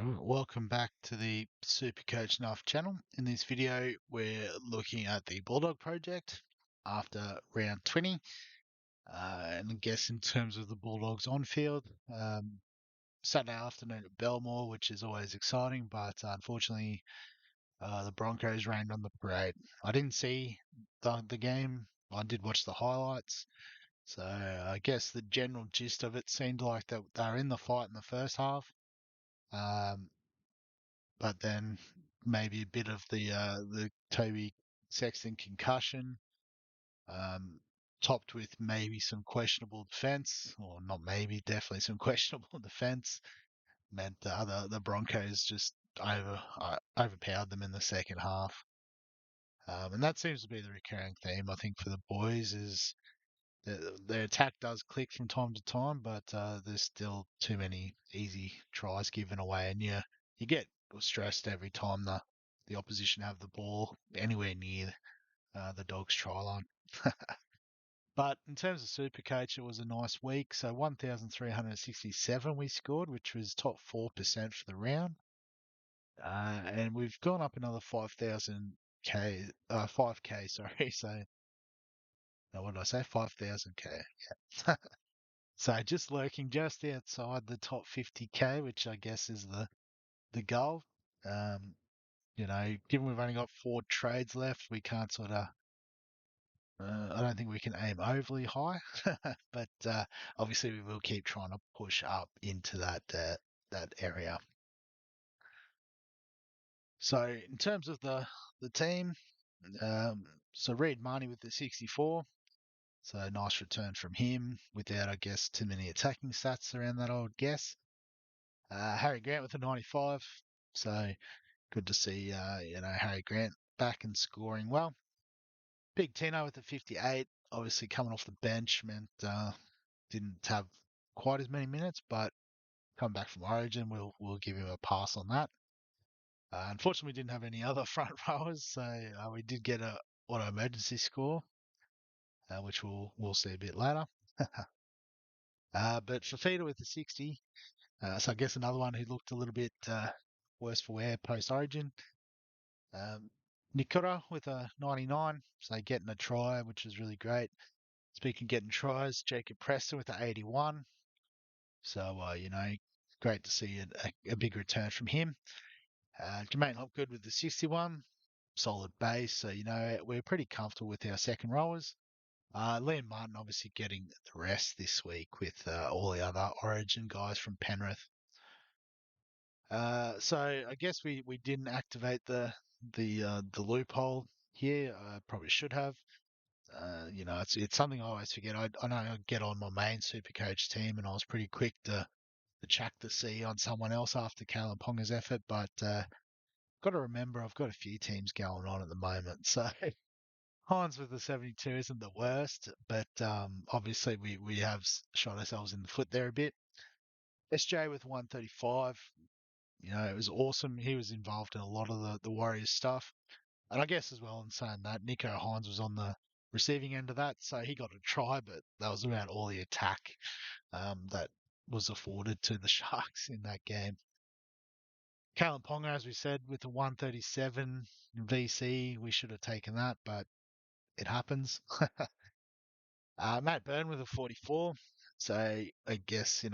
Welcome back to the SuperCoach Nuff channel. In this video, we're looking at the Bulldog Project after round 20. And I guess in terms of the Bulldogs on field, Saturday afternoon at Belmore, which is always exciting, but unfortunately, the Broncos rained on the parade. I didn't see the game, I did watch the highlights. So I guess the general gist of it seemed like they were in the fight in the first half. Um, but then maybe a bit of the Toby Sexton concussion, um, topped with maybe some questionable defense, or not maybe, definitely some questionable defense, meant the Broncos just overpowered them in the second half. And that seems to be the recurring theme, I think, for the boys is their attack does click from time to time, but there's still too many easy tries given away, and you get stressed every time the opposition have the ball anywhere near the Dogs' try line. But in terms of Supercoach, it was a nice week. So 1,367 we scored, which was top 4% for the round. And we've gone up another 5K, sorry. So, no, what did I say? 5,000K. Yeah. So just lurking just outside the top 50K, which I guess is the goal. Um, given we've only got 4 trades left, we can't sort of. I don't think we can aim overly high, but obviously we will keep trying to push up into that area. So in terms of the team, so Reed Marnie with the 64. So nice return from him without, I guess, too many attacking stats around that, I would guess. Harry Grant with a 95. So good to see, Harry Grant back and scoring well. Big Tino with a 58. Obviously coming off the bench meant didn't have quite as many minutes, but coming back from Origin, we'll give him a pass on that. Unfortunately, we didn't have any other front rowers, so we did get a auto emergency score, which we'll see a bit later. But Fafita with the 60. So I guess another one who looked a little bit worse for wear post Origin. Nikora with a 99, so getting a try, which is really great. Speaking of getting tries, Jacob Preston with the 81. So, great to see a big return from him. Jermaine Hopgood with the 61, solid base. So, we're pretty comfortable with our second rowers. Liam Martin obviously getting the rest this week with all the other Origin guys from Penrith. So I guess we didn't activate the loophole here. I probably should have. It's something I always forget. I know I get on my main Supercoach team, and I was pretty quick to chuck the C on someone else after Kalen Ponga's effort, but got to remember I've got a few teams going on at the moment. So Hines with the 72 isn't the worst, but obviously we have shot ourselves in the foot there a bit. SJ with 135. It was awesome. He was involved in a lot of the Warriors stuff. And I guess as well in saying that, Nico Hines was on the receiving end of that, so he got a try, but that was about all the attack that was afforded to the Sharks in that game. Kalen Ponga, as we said, with the 137 VC, we should have taken that, but it happens. Matt Byrne with a 44, so I guess,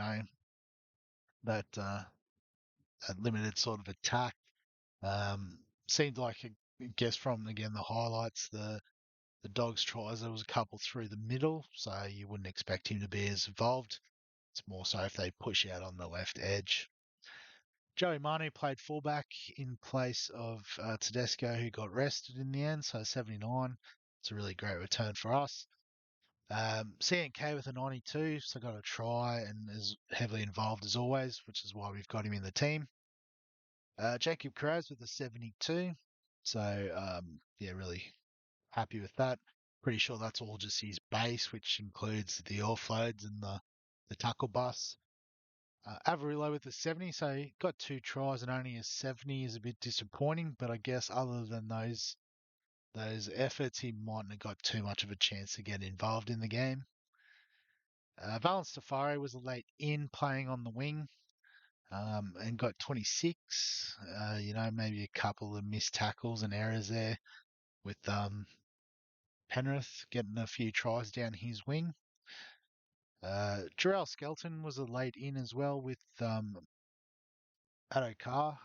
that limited sort of attack. Seemed like, I guess from, again, the highlights, the Dogs' tries, there was a couple through the middle, so you wouldn't expect him to be as involved. It's more so if they push out on the left edge. Joey Manu played fullback in place of Tedesco, who got rested in the end, so 79. It's a really great return for us. CNK with a 92, so got a try and is heavily involved as always, which is why we've got him in the team. Jacob Kraz with a 72, so really happy with that. Pretty sure that's all just his base, which includes the offloads and the tackle bus. Avarillo with a 70, so he got 2 tries and only a 70 is a bit disappointing, but I guess other than those efforts, he mightn't have got too much of a chance to get involved in the game. Valence Tafari was a late in playing on the wing. and got 26. Maybe a couple of missed tackles and errors there with Penrith getting a few tries down his wing. Jarrell Skelton was a late in as well with Addo Carr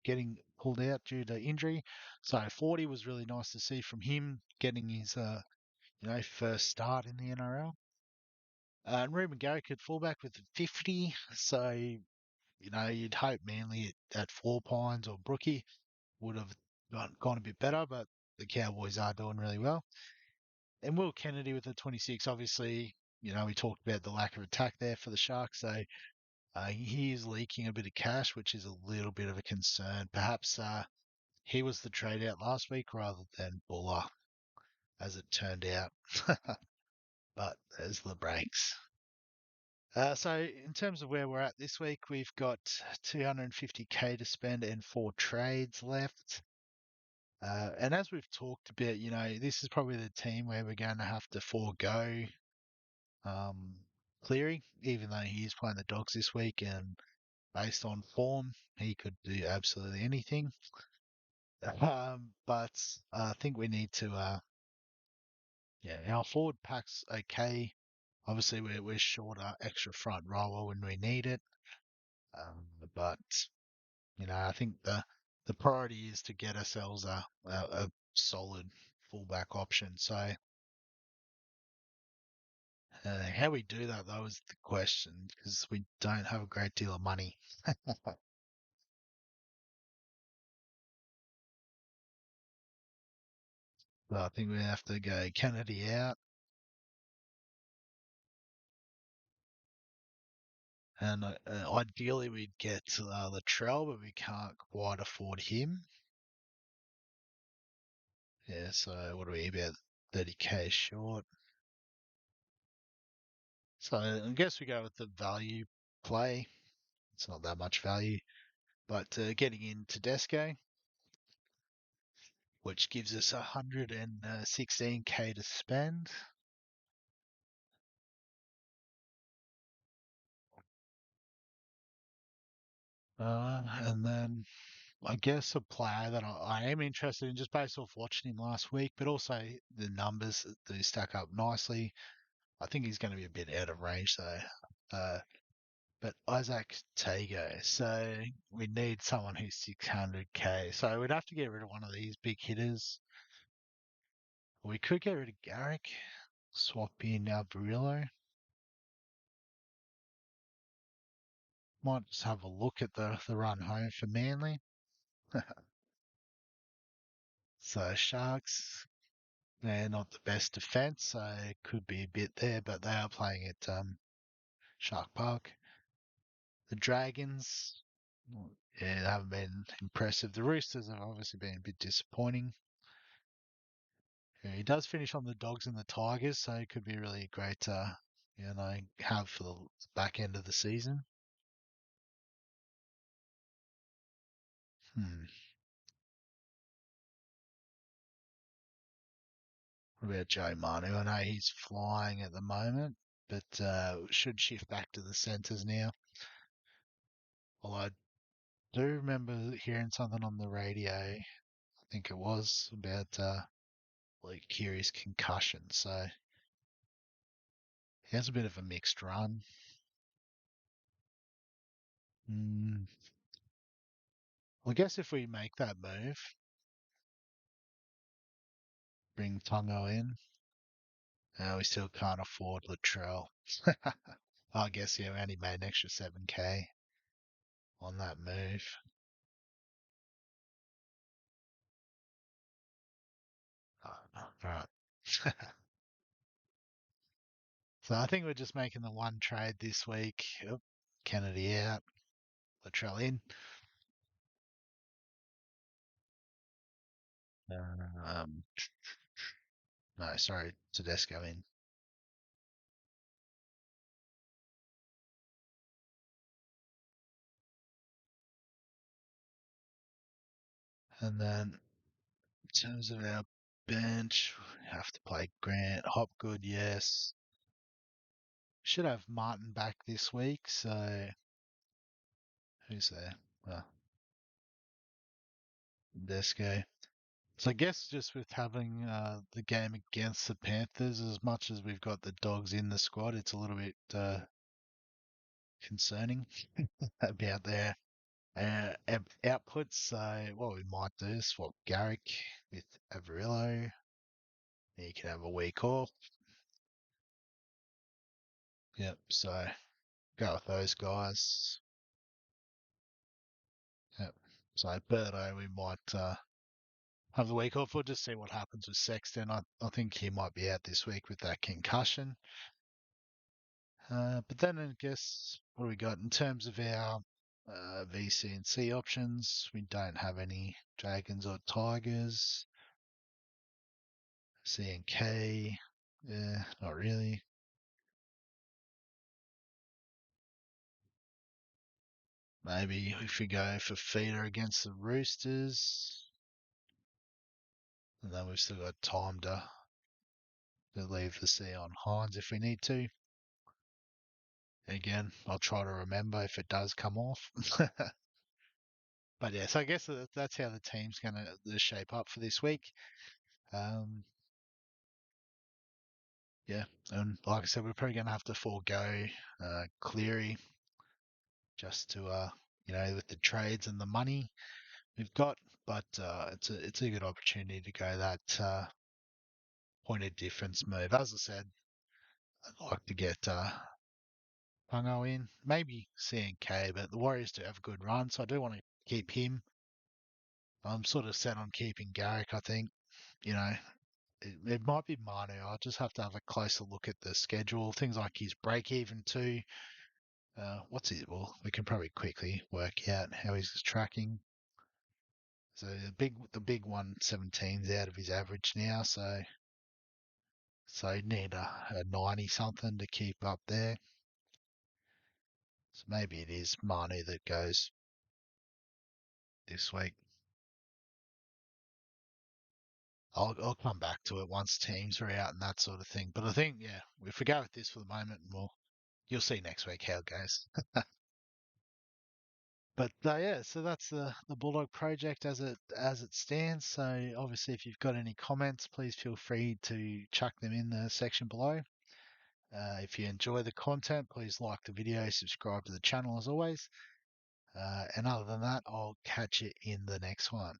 getting pulled out due to injury. So 40 was really nice to see from him getting his first start in the NRL. And Ruben Garrick at fullback with 50. So, you'd hope Manly at Four Pines or Brookie would have gone a bit better, but the Cowboys are doing really well. And Will Kennedy with the 26, obviously, we talked about the lack of attack there for the Sharks. So he is leaking a bit of cash, which is a little bit of a concern. Perhaps he was the trade out last week rather than Buller, as it turned out. But there's the breaks. So in terms of where we're at this week, we've got 250k to spend and 4 trades left. And as we've talked about, this is probably the team where we're going to have to forego um, Cleary, even though he is playing the Dogs this week, and based on form, he could do absolutely anything. But I think we need to, our forward pack's okay. Obviously, we're short our extra front rower when we need it. But I think the priority is to get ourselves a solid fullback option. So how we do that though is the question, because we don't have a great deal of money. So I think we have to go Kennedy out, and ideally we'd get Latrell, but we can't quite afford him. Yeah, so what are we about 30k short? So I guess we go with the value play. It's not that much value, but getting in Tedesco, which gives us 116k to spend. And then I guess a player that I am interested in just based off watching him last week, but also the numbers do stack up nicely. I think he's going to be a bit out of range though. But Isaac Tago, so we need someone who's 600k. So we'd have to get rid of one of these big hitters. We could get rid of Garrick, swap in Alvarillo. Might just have a look at the run home for Manly. So Sharks, they're not the best defence, so it could be a bit there, but they are playing at Shark Park. The Dragons, yeah, they haven't been impressive. The Roosters have obviously been a bit disappointing. Yeah, he does finish on the Dogs and the Tigers, so it could be really great to, have for the back end of the season. Hmm. What about Joe Manu? I know he's flying at the moment, but should shift back to the centres now. Although I do remember hearing something on the radio, I think it was about like Kiri's concussion, so he has a bit of a mixed run. Mm, I guess if we make that move, bring Tongo in, we still can't afford Latrell. I guess yeah, we only made an extra 7k on that move. All right. So I think we're just making the one trade this week. Oop, Kennedy out, Latrell in. Um, no, sorry, Tedesco in. And then in terms of our bench, we have to play Grant. Hopgood, yes. Should have Martin back this week, so Who's there? Desco. So I guess just with having the game against the Panthers, as much as we've got the Dogs in the squad, it's a little bit concerning about their outputs. So what we might do is swap Garrick with Averillo. He can have a week off. Yep. So go with those guys. Yep. So Berto, we might have the week off. We'll just see what happens with Sexton. I think he might be out this week with that concussion. But then I guess what do we got in terms of our VC and C options? We don't have any Dragons or Tigers. C and K, yeah, not really. Maybe if we go for feeder against the Roosters, and then we've still got time to leave the C on Hines if we need to. Again, I'll try to remember if it does come off. But yeah, so I guess that's how the team's going to shape up for this week. Um, yeah, and like I said, we're probably going to have to forego Cleary just to, with the trades and the money we've got. But it's a good opportunity to go that point of difference move. As I said, I'd like to get Pungo in, maybe CNK, but the Warriors do have a good run, so I do want to keep him. I'm sort of set on keeping Garrick, I think. You know, it might be Manu. I'll just have to have a closer look at the schedule. Things like his break even too. What's it? Well, we can probably quickly work out how he's tracking. So the big 117's out of his average now. So need a 90 something to keep up there. So maybe it is Manu that goes this week. I'll come back to it once teams are out and that sort of thing. But I think, yeah, if we go with this for the moment, you'll see next week how it goes. But yeah, so that's the Bulldog project as it stands. So obviously, if you've got any comments, please feel free to chuck them in the section below. If you enjoy the content, please like the video, subscribe to the channel as always. And other than that, I'll catch you in the next one.